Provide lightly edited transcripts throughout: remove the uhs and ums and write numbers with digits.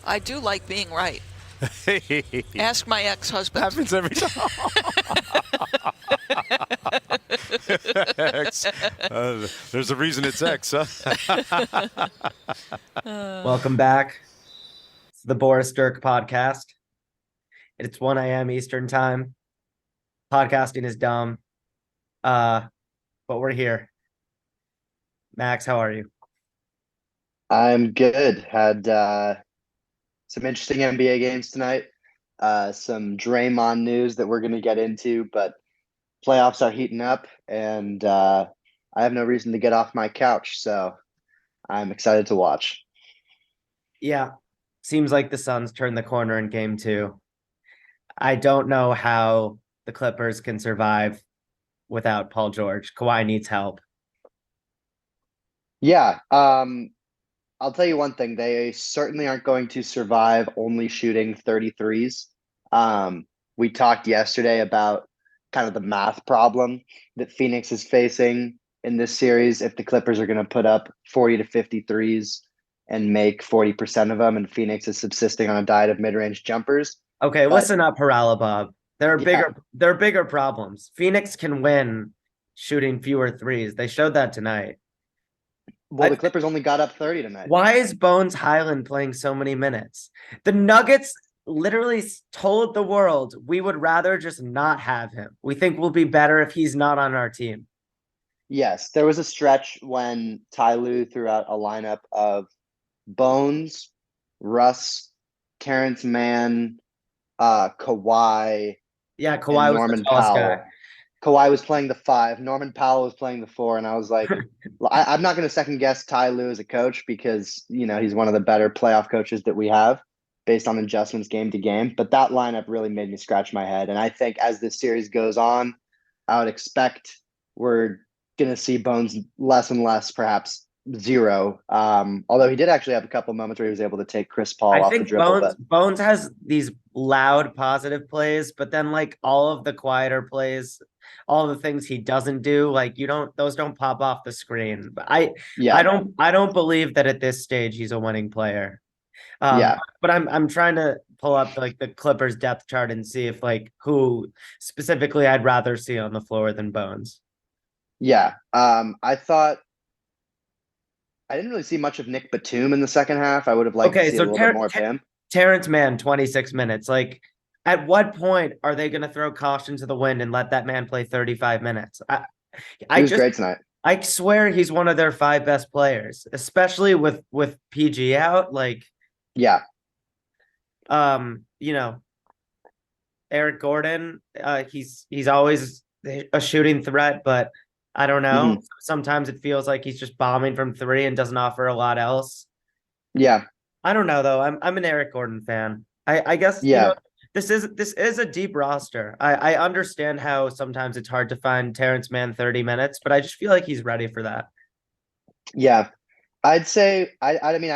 I do like being right. Ask my ex-husband. Happens every time. X. There's a reason it's X, huh? Welcome back. It's the Boris Dirk podcast. It's 1 a.m. Eastern time. Podcasting is dumb. But we're here. Max, how are you? I'm good. Had some interesting NBA games tonight. Some Draymond news that we're going to get into, but playoffs are heating up, and I have no reason to get off my couch, so I'm excited to watch. Yeah, seems like the Suns turned the corner in game 2. I don't know how the Clippers can survive without Paul George. Kawhi needs help. Yeah, I'll tell you one thing. They certainly aren't going to survive only shooting 33s. We talked yesterday about kind of the math problem that Phoenix is facing in this series. If the Clippers are going to put up 40 to 53s and make 40% of them, and Phoenix is subsisting on a diet of mid-range jumpers. Okay, But listen up, Bob. There are yeah, bigger problems. Phoenix can win shooting fewer threes. They showed that tonight. well, the Clippers only got up 30 tonight. Why is Bones Highland playing so many minutes? The Nuggets literally told the world we would rather just not have him. We think we'll be better if he's not on our team. Yes, there was a stretch when Ty Lue threw out a lineup of Bones, Russ, Terrence Mann, Kawhi, Yeah, and Kawhi was the Norman tallest Powell. guy. Kawhi was playing the 5. Norman Powell was playing the 4, and I was like, I'm not going to second guess Ty Lue as a coach because he's one of the better playoff coaches that we have based on adjustments game to game. But that lineup really made me scratch my head, and I think as this series goes on, I would expect we're going to see Bones less and less, perhaps zero. Although he did actually have a couple moments where he was able to take Chris Paul I off the think dribble, but Bones has these loud positive plays, but then like all of the quieter plays, all the things he doesn't do, like those don't pop off the screen. But I yeah, don't believe that at this stage he's a winning player. yeah. But I'm trying to pull up like the Clippers depth chart and see if like who specifically I'd rather see on the floor than Bones. Yeah. I thought I didn't really see much of Nick Batum in the second half. I would have liked to Okay, see a so little bit more of him. Terrence Mann, 26 minutes. Like, at what point are they going to throw caution to the wind and let that man play 35 minutes? He was great tonight. I swear he's one of their 5 best players, especially with PG out. Like, Yeah. you know, Eric Gordon, he's always a shooting threat, but I don't know. Mhm. Sometimes it feels like he's just bombing from 3 and doesn't offer a lot else. Yeah. I don't know though. I'm an Eric Gordon fan. I guess Yeah. this is a deep roster. I understand how sometimes it's hard to find Terrence Mann 30 minutes, but I just feel like he's ready for that. Yeah. I'd say I mean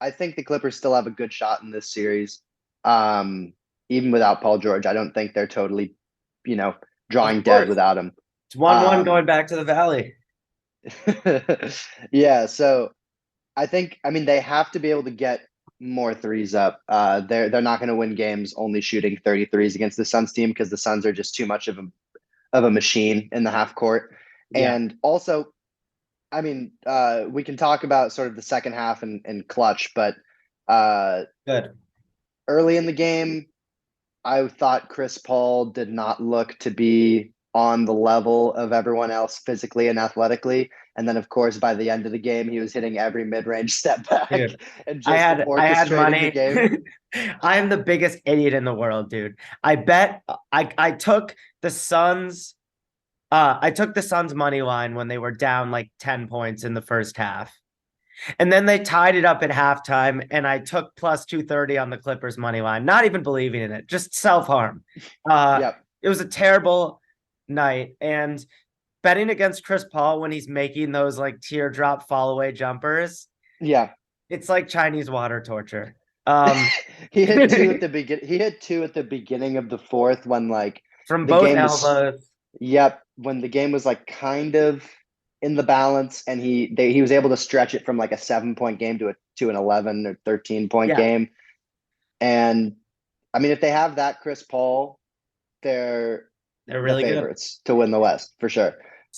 I think the Clippers still have a good shot in this series. Even without Paul George. I don't think they're totally, drawing Of dead course. without him. It's 1-1 going back to the Valley. Yeah, so I mean they have to be able to get more threes up. They're not going to win games only shooting 33s against the Suns team because the Suns are just too much of a machine in the half court. Yeah. And also, I mean, we can talk about sort of the second half and clutch, but Good. early in the game, I thought Chris Paul did not look to be on the level of everyone else physically and athletically. And then, of course, by the end of the game, he was hitting every mid-range step back Dude, and I just had orchestrating the money. game. I'm the biggest idiot in the world, dude. I bet I took the Suns. I took the Suns money line when they were down like 10 points in the first half. And then they tied it up at halftime, and I took plus 230 on the Clippers money line, not even believing in it, just self-harm. Yep. It was a terrible night. And betting against Chris Paul when he's making those like teardrop fall away jumpers, Yeah. it's like Chinese water torture. He hit two at the begin. He hit two at the beginning of the fourth when like from the both game was. elbows. Yep, when the game was like kind of in the balance, and he was able to stretch it from like a 7-point game to an 11 or 13-point Yeah. game. And I mean, if they have that Chris Paul, they're They're the really good. favorites to win the West for sure.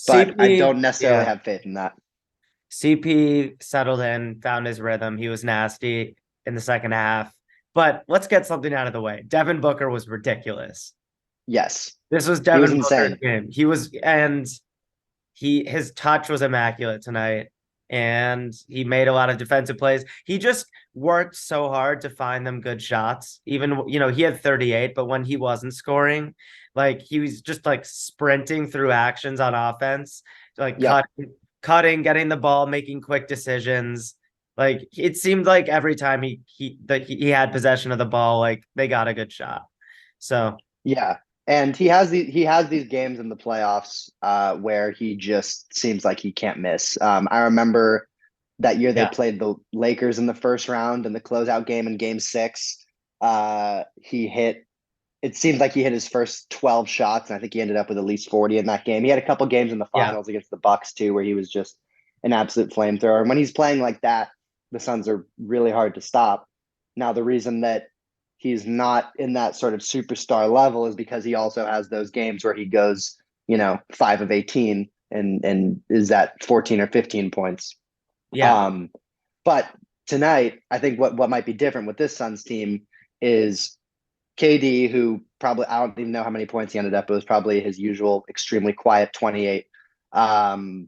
But I CP, don't necessarily have faith in that. CP settled in, found his rhythm. He was nasty in the second half. But let's get something out of the way. Devin Booker was ridiculous. Yes, This was he was Devin Booker's insane. game. His touch was immaculate tonight, and he made a lot of defensive plays. He just worked so hard to find them good shots. Even, he had 38, but when he wasn't scoring, like he was just like sprinting through actions on offense, like Yep. cutting, getting the ball, making quick decisions. Like it seemed like every time he had possession of the ball, like they got a good shot. So Yeah. And he has these games in the playoffs where he just seems like he can't miss. I remember that year they yeah, played the Lakers in the first round in the closeout game in game 6. He hit it seemed like he hit his first 12 shots, and I think he ended up with at least 40 in that game. He had a couple games in the yeah, finals against the Bucks too, where he was just an absolute flamethrower. And when he's playing like that, the Suns are really hard to stop. Now, the reason that he's not in that sort of superstar level is because he also has those games where he goes, 5 of 18 and is at 14 or 15 points. yeah, Um, but tonight, I think what might be different with this Suns team is KD, who probably, I don't even know how many points he ended up. It was probably his usual extremely quiet 28. Um,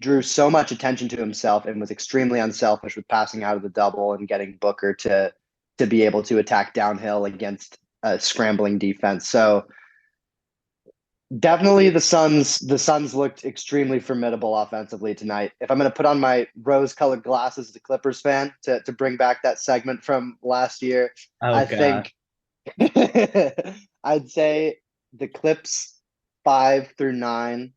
drew so much attention to himself and was extremely unselfish with passing out of the double and getting Booker to be able to attack downhill against a scrambling defense. So definitely the Suns looked extremely formidable offensively tonight. If I'm going to put on my rose-colored glasses as a Clippers fan to bring back that segment from last year, oh I god, think I'd say the Clips 5 through 9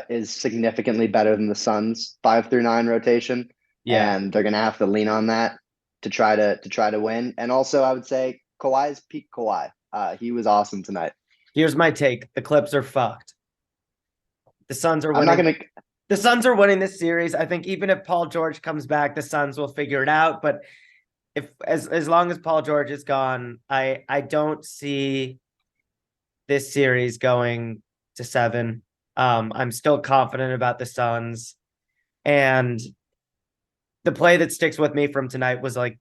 is significantly better than the Suns 5 through 9 rotation, yeah. and they're gonna have to lean on that to try to win. And also, I would say Kawhi's peak Kawhi. He was awesome tonight. Here's my take: the Clips are fucked. The Suns are I'm not winning. gonna. The Suns are winning this series. I think even if Paul George comes back, the Suns will figure it out. But if as long as Paul George is gone, I don't see this series going to 7. I'm still confident about the Suns, and the play that sticks with me from tonight was like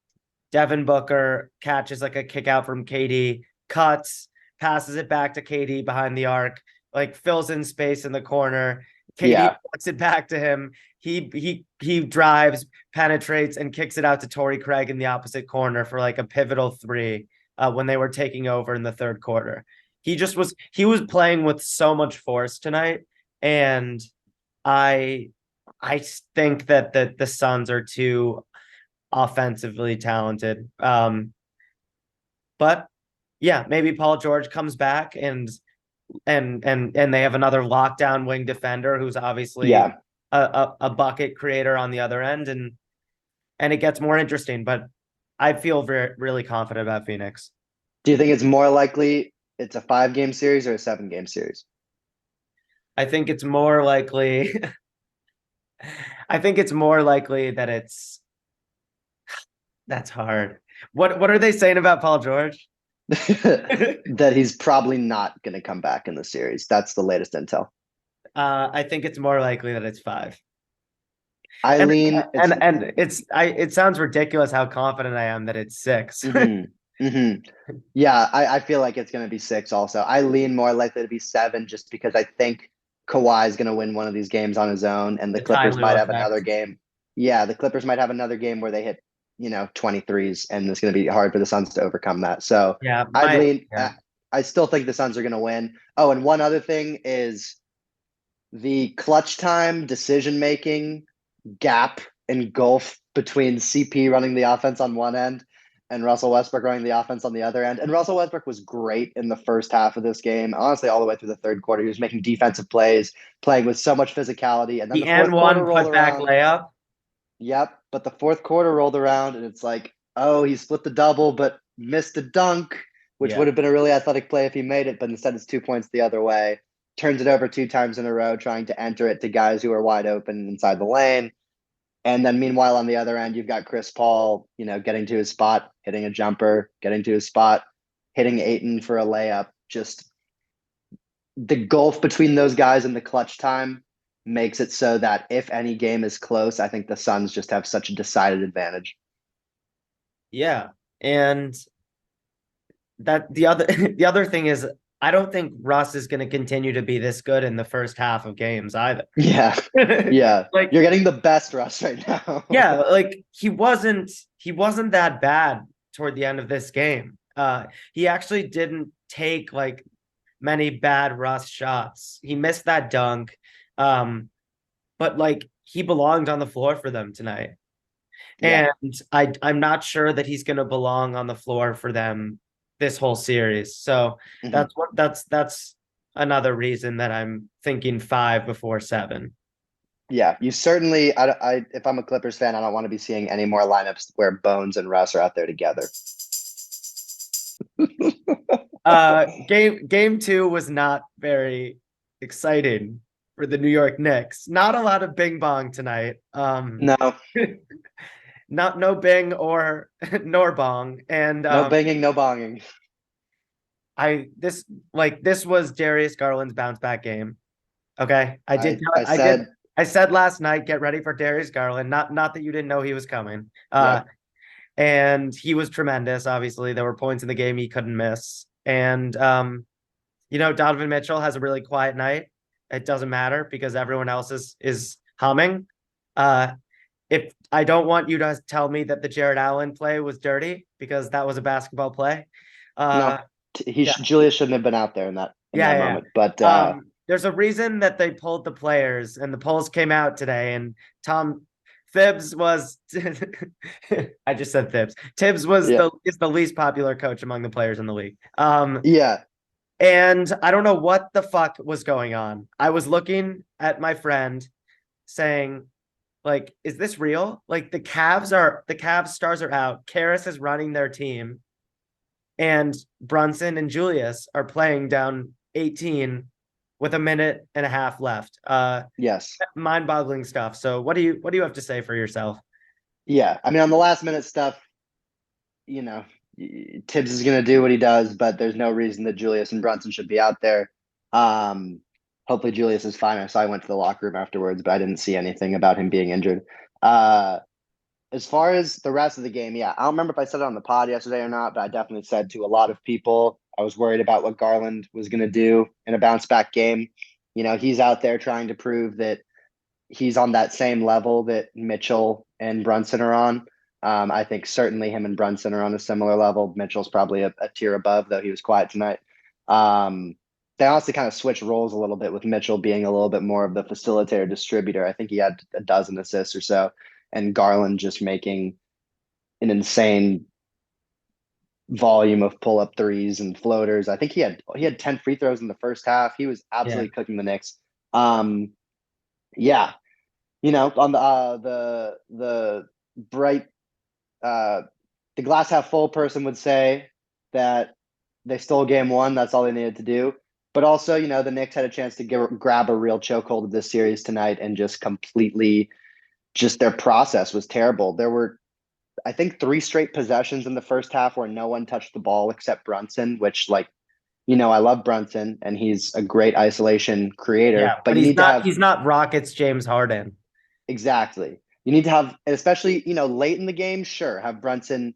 Devin Booker catches like a kick out from KD, cuts, passes it back to KD behind the arc, like fills in space in the corner. KD Yeah, puts it back to him. He drives, penetrates, and kicks it out to Torrey Craig in the opposite corner for like a pivotal 3 when they were taking over in the third quarter. He was playing with so much force tonight, and I I think that the Suns are too offensively talented. But yeah, maybe Paul George comes back and they have another lockdown wing defender who's obviously yeah. a bucket creator on the other end, and it gets more interesting. But I feel really confident about Phoenix. Do you think it's more likely it's a 5 game series or a 7 game series? I think it's more likely. I think it's more likely that it's. That's hard. What are they saying about Paul George? That he's probably not going to come back in the series. That's the latest intel. I think it's more likely that it's 5. And Eileen, it's it sounds ridiculous how confident I am that it's 6. Yeah, I feel like it's going to be 6 also. I lean more likely to be 7 just because I think Kawhi is going to win one of these games on his own, and the The Ty Clippers Lue might have another effect. game. Yeah, the Clippers might have another game where they hit, 23s, and it's going to be hard for the Suns to overcome that. So Yeah, I'd lean. yeah. I still think the Suns are going to win. Oh, and one other thing is the clutch time decision making gap and gulf between CP running the offense on one end and Russell Westbrook running the offense on the other end. And Russell Westbrook was great in the first half of this game. Honestly, all the way through the third quarter, he was making defensive plays, playing with so much physicality. And then The the fourth quarter N1 rolled put back around. layup. Yep. But the fourth quarter rolled around, and it's like, oh, he split the double, but missed a dunk, which would Yeah. have been a really athletic play if he made it. But instead, it's 2 points the other way. Turns it over 2 times in a row, trying to enter it to guys who are wide open inside the lane. And then meanwhile, on the other end, you've got Chris Paul, getting to his spot, hitting a jumper, getting to his spot, hitting Ayton for a layup. Just the gulf between those guys in the clutch time makes it so that if any game is close, I think the Suns just have such a decided advantage. Yeah. And that the other thing is, I don't think Russ is going to continue to be this good in the first half of games either. Yeah. Yeah. Like, you're getting the best Russ right now. yeah, like he wasn't that bad toward the end of this game. He actually didn't take like many bad Russ shots. He missed that dunk. But like he belonged on the floor for them tonight. Yeah. And I'm not sure that he's going to belong on the floor for them this whole series. So Mhm. that's another reason that I'm thinking 5 before 7. Yeah, you certainly. If I'm a Clippers fan, I don't want to be seeing any more lineups where Bones and Russ are out there together. Game 2 was not very exciting for the New York Knicks. Not a lot of bing bong tonight. No, No bing or nor bong. And no banging, no bonging. This was Darius Garland's bounce back game. Okay. I I said last night, get ready for Darius Garland. Not that you didn't know he was coming. Right. And he was tremendous. Obviously, there were points in the game he couldn't miss. And Donovan Mitchell has a really quiet night. It doesn't matter because everyone else is humming. If I don't want you to tell me that the Jared Allen play was dirty because that was a basketball play. No, Yeah. Julius shouldn't have been out there in that moment. But there's a reason that they pulled the players, and the polls came out today. And Tom Thibs was, I just said Thibs. Tibbs is the least popular coach among the players in the league. Yeah. And I don't know what the fuck was going on. I was looking at my friend saying, like, is this real? Like the Cavs stars are out. Karras is running their team. And Brunson and Julius are playing down 18 with a minute and a half left. Yes. Mind-boggling stuff. So what do you have to say for yourself? Yeah. I mean, on the last minute stuff, Tibbs is going to do what he does, but there's no reason that Julius and Brunson should be out there. Hopefully Julius is fine. I saw he went to the locker room afterwards, but I didn't see anything about him being injured. As far as the rest of the game, yeah, I don't remember if I said it on the pod yesterday or not, but I definitely said to a lot of people, I was worried about what Garland was going to do in a bounce back game. He's out there trying to prove that he's on that same level that Mitchell and Brunson are on. I think certainly him and Brunson are on a similar level. Mitchell's probably a tier above, though he was quiet tonight. They honestly kind of switch roles a little bit with Mitchell being a little bit more of the facilitator distributor. I think he had a dozen assists or so, and Garland just making an insane volume of pull-up threes and floaters. I think he had 10 free throws in the first half. He was absolutely cooking the Knicks. Yeah, on the bright, the glass half full person would say that they stole game 1. That's all they needed to do. But also, the Knicks had a chance to grab a real chokehold of this series tonight and just completely, just their process was terrible. There were, I think, 3 straight possessions in the first half where no one touched the ball except Brunson, which, I love Brunson and he's a great isolation creator. Yeah, but he's not Rockets James Harden. Exactly. You need to have, especially, late in the game, sure, have Brunson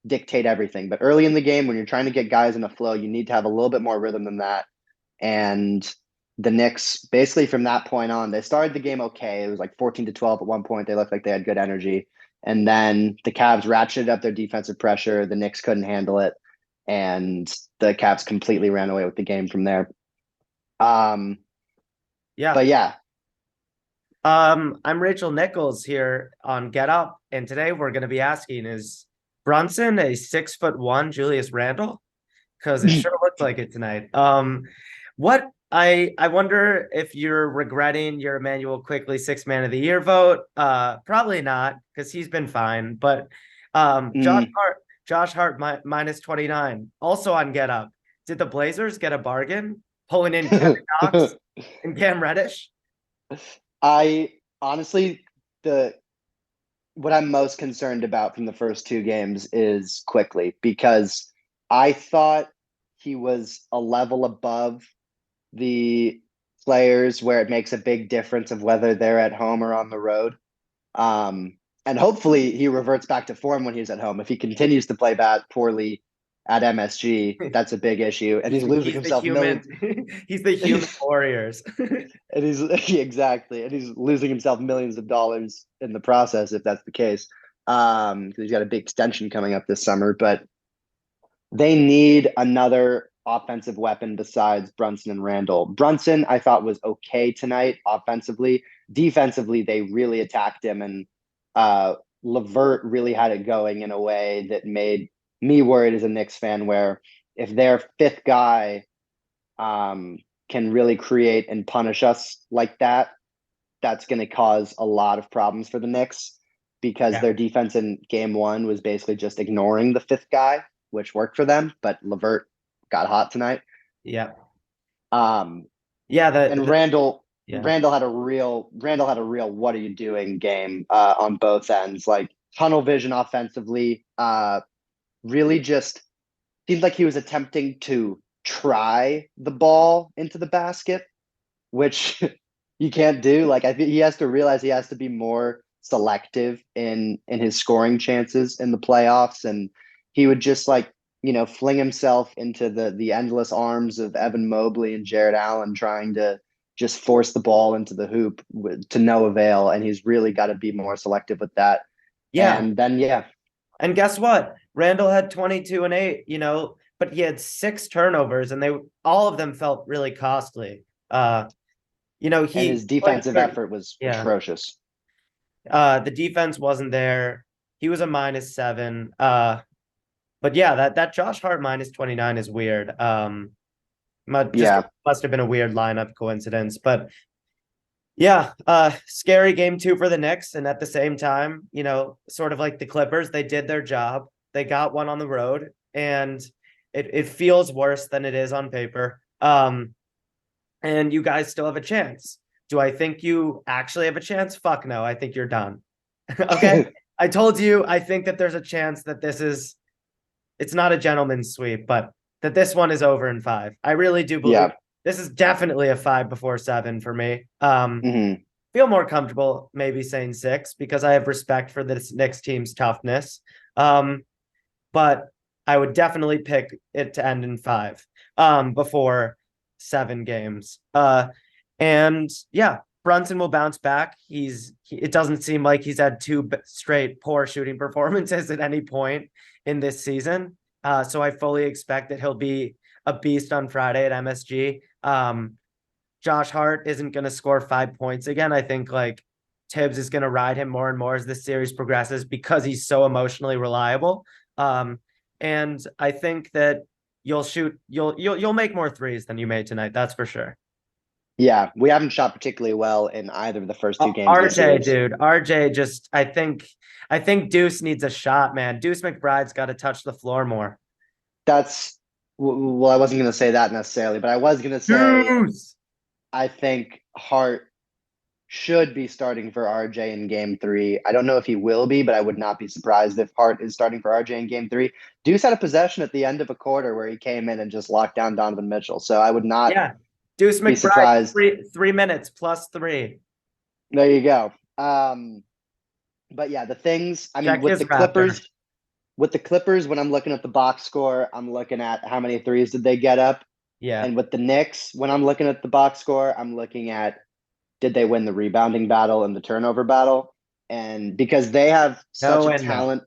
dictate everything. But early in the game, when you're trying to get guys in a flow, you need to have a little bit more rhythm than that. And the Knicks, basically from that point on, they started the game okay. It was like 14-12 at one point. They looked like they had good energy. And then the Cavs ratcheted up their defensive pressure. The Knicks couldn't handle it. And the Cavs completely ran away with the game from there. Yeah. But yeah. I'm Rachel Nichols here on Get Up. And today we're going to be asking, is Brunson a 6'1" Julius Randle? Because it sure looked like it tonight. What I wonder if you're regretting your Emmanuel Quickly 6th Man of the Year vote. Probably not, because he's been fine. But Josh Hart minus 29, also on Get Up. Did the Blazers get a bargain pulling in Kevin Knox and Cam Reddish? I honestly, the what I'm most concerned about from the first two games is quickly, because I thought he was a level above the players where it makes a big difference of whether they're at home or on the road. And hopefully he reverts back to form when he's at home. If he continues to play poorly at MSG, that's a big issue. And he's losing the himself human. millions. He's the human Warriors. And he's exactly, and he's losing himself millions of dollars in the process if that's the case. Because he's got a big extension coming up this summer, but they need another offensive weapon besides Brunson and Randall. Brunson, I thought, was okay tonight offensively. Defensively, they really attacked him, and Levert really had it going in a way that made me worried as a Knicks fan, where if their fifth guy can really create and punish us like that, that's going to cause a lot of problems for the Knicks, because their defense in game one was basically just ignoring the fifth guy, which worked for them, but Levert got hot tonight. Yeah. And Randall had a real what are you doing game on both ends. Like, tunnel vision offensively, really just seemed like he was attempting to try the ball into the basket, which you can't do. Like, I think he has to realize he has to be more selective in his scoring chances in the playoffs, and he would just fling himself into the endless arms of Evan Mobley and Jared Allen, trying to just force the ball into the hoop to no avail. And he's really got to be more selective with that. Yeah. And then, And guess what? Randall had 22 and 8, but he had 6 turnovers, and all of them felt really costly. and his defensive effort was atrocious. The defense wasn't there. He was a -7. But yeah, that Josh Hart -29 is weird. Must have been a weird lineup coincidence. But yeah, scary game 2 for the Knicks. And at the same time, sort of like the Clippers, they did their job. They got one on the road, and it feels worse than it is on paper. And you guys still have a chance. Do I think you actually have a chance? Fuck no. I think you're done. Okay. I told you, I think that there's a chance that it's not a gentleman's sweep, but that this one is over in 5. I really do believe this is definitely a 5 before 7 for me. Feel more comfortable maybe saying 6, because I have respect for this Knicks team's toughness. But I would definitely pick it to end in 5 before 7 games. And yeah, Brunson will bounce back. It doesn't seem like he's had 2 straight poor shooting performances at any point in this season. So I fully expect that he'll be a beast on Friday at MSG. Josh Hart isn't going to score 5 points again. I think Tibbs is going to ride him more and more as this series progresses, because he's so emotionally reliable. And I think that you'll make more threes than you made tonight. That's for sure. Yeah, we haven't shot particularly well in either of the first 2 games. RJ just, I think Deuce needs a shot, man. Deuce McBride's got to touch the floor more. I wasn't going to say that necessarily, but I was going to say Deuce. I think Hart should be starting for RJ in game 3. I don't know if he will be, but I would not be surprised if Hart is starting for RJ in game 3. Deuce had a possession at the end of a quarter where he came in and just locked down Donovan Mitchell. So I would not Deuce be surprised. 3 minutes plus 3. There you go. But yeah, the things, with the Clippers, when I'm looking at the box score, I'm looking at how many threes did they get up. Yeah. And with the Knicks, when I'm looking at the box score, I'm looking at, did they win the rebounding battle and the turnover battle? And because they have such a talent,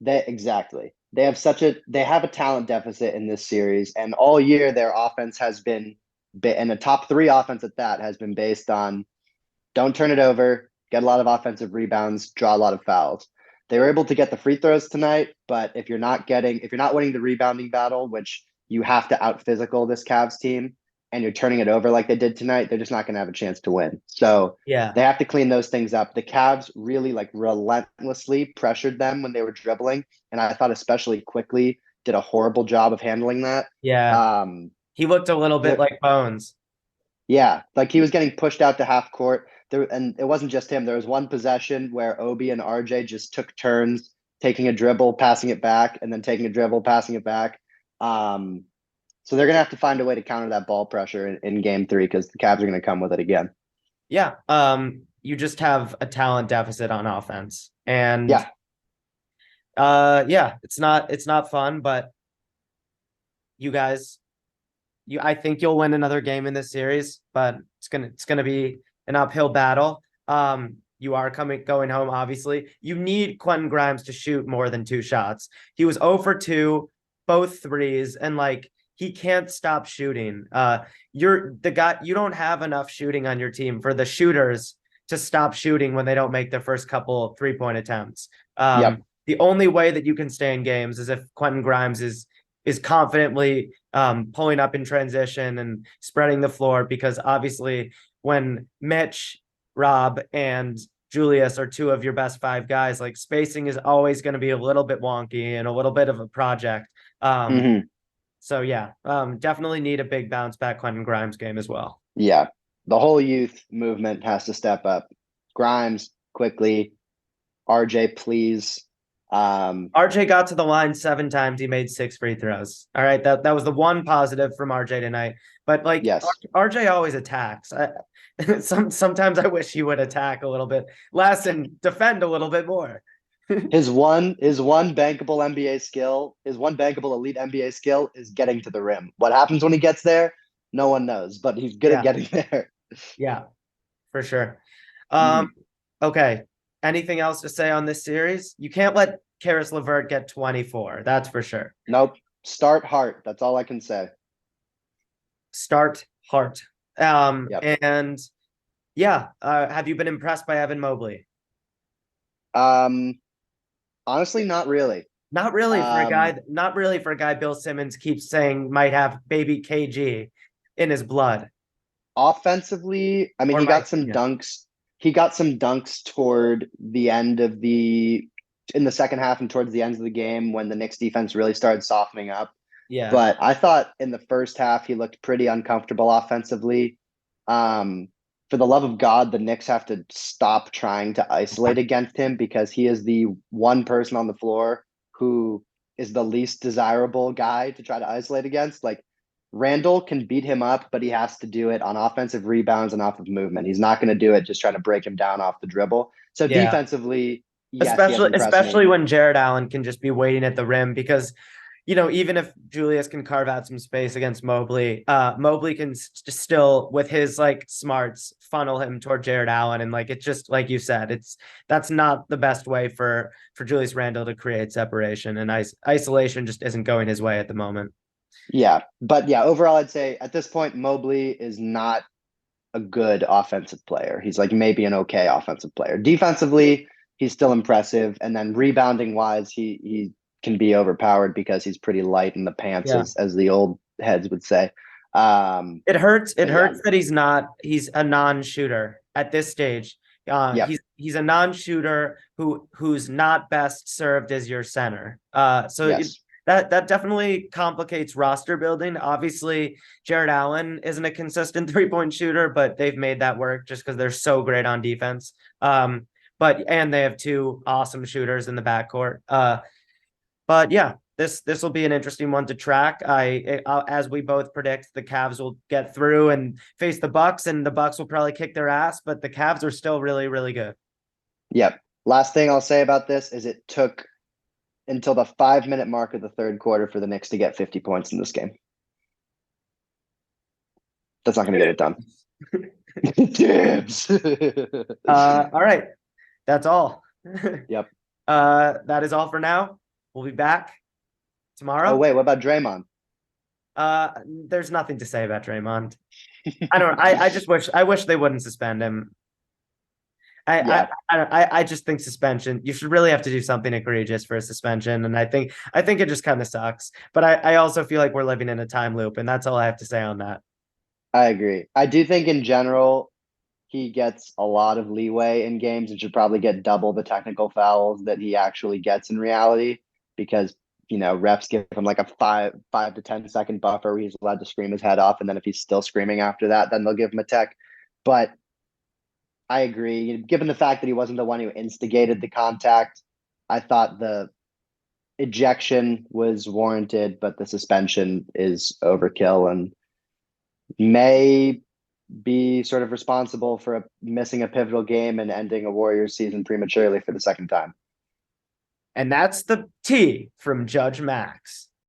they have a talent deficit in this series. And all year their offense has been, and a top 3 offense at that, has been based on don't turn it over, get a lot of offensive rebounds, draw a lot of fouls. They were able to get the free throws tonight, but if you're not winning the rebounding battle, which you have to out physical this Cavs team, and you're turning it over like they did tonight, they're just not going to have a chance to win. So they have to clean those things up. The Cavs really relentlessly pressured them when they were dribbling, and I thought especially quickly did a horrible job of handling that. Yeah. He looked a little bit like Bones. Yeah, he was getting pushed out to half court. and it wasn't just him. There was one possession where Obi and RJ just took turns taking a dribble, passing it back, and then taking a dribble, passing it back. So they're gonna have to find a way to counter that ball pressure in game 3 because the Cavs are gonna come with it again. Yeah. You just have a talent deficit on offense. And Yeah. yeah, it's not fun, but you guys, I think you'll win another game in this series, but it's gonna be an uphill battle. You are going home, obviously. You need Quentin Grimes to shoot more than 2 shots. He was 0 for 2, both threes, and like he can't stop shooting. You're the guy, you don't have enough shooting on your team for the shooters to stop shooting when they don't make their first couple 3-point attempts. Yep. The only way that you can stay in games is if Quentin Grimes is confidently pulling up in transition and spreading the floor, because obviously when Mitch, Rob, and Julius are 2 of your best 5 guys, like spacing is always going to be a little bit wonky and a little bit of a project. So yeah, definitely need a big bounce back Quentin Grimes game as well. Yeah. The whole youth movement has to step up. Grimes quickly. RJ, please. RJ got to the line 7 times. He made 6 free throws. All right. That was the one positive from RJ tonight. But like, yes. RJ always attacks. Sometimes I wish he would attack a little bit less and defend a little bit more. his one bankable NBA skill, his one bankable elite NBA skill is getting to the rim. What happens when he gets there? No one knows, but he's good at getting there. Yeah, for sure. Okay. Anything else to say on this series? You can't let Karis LeVert get 24. That's for sure. Nope. Start Hart. That's all I can say. Start Hart. Yep. And yeah, have you been impressed by Evan Mobley? Honestly, not really. Not really for a guy. Not really for a guy Bill Simmons keeps saying might have baby KG in his blood. Offensively, I mean, he got some dunks. He got some dunks toward the end of in the second half and towards the end of the game when the Knicks defense really started softening up. Yeah. But I thought in the first half he looked pretty uncomfortable offensively. For the love of God, the Knicks have to stop trying to isolate against him because he is the one person on the floor who is the least desirable guy to try to isolate against. Like, Randall can beat him up, but he has to do it on offensive rebounds and off of movement. He's not going to do it just trying to break him down off the dribble. So defensively, yes, especially when Jared Allen can just be waiting at the rim, because even if Julius can carve out some space against Mobley, Mobley can still, with his like smarts, funnel him toward Jared Allen, and like it's just like you said, that's not the best way for Julius Randle to create separation, and isolation just isn't going his way at the moment. Yeah, but yeah, overall, I'd say at this point, Mobley is not a good offensive player. He's like maybe an okay offensive player. Defensively, he's still impressive, and then rebounding wise, he can be overpowered because he's pretty light in the pants, as the old heads would say. It hurts that he's a non-shooter at this stage. He's a non-shooter who's not best served as your center. That definitely complicates roster building. Obviously, Jared Allen isn't a consistent 3-point shooter, but they've made that work just because they're so great on defense. And they have 2 awesome shooters in the backcourt. But yeah, this will be an interesting one to track. As we both predict, the Cavs will get through and face the Bucks, and the Bucks will probably kick their ass, but the Cavs are still really, really good. Yep. Last thing I'll say about this is it took until the 5-minute mark of the third quarter for the Knicks to get 50 points in this game. That's not going to get it done. Dibs. All right. That's all. Yep. That is all for now. We'll be back tomorrow. Oh, wait, what about Draymond? There's nothing to say about Draymond. I wish they wouldn't suspend him. I just think suspension, you should really have to do something egregious for a suspension. And I think it just kind of sucks, but I also feel like we're living in a time loop, and that's all I have to say on that. I agree. I do think in general, he gets a lot of leeway in games and should probably get double the technical fouls that he actually gets in reality, because refs give him like a 5 to 10 second buffer where he's allowed to scream his head off, and then if he's still screaming after that, then they'll give him a tech. But I agree. Given the fact that he wasn't the one who instigated the contact, I thought the ejection was warranted, but the suspension is overkill and may be sort of responsible for missing a pivotal game and ending a Warriors season prematurely for the second time. And that's the T from Judge Max.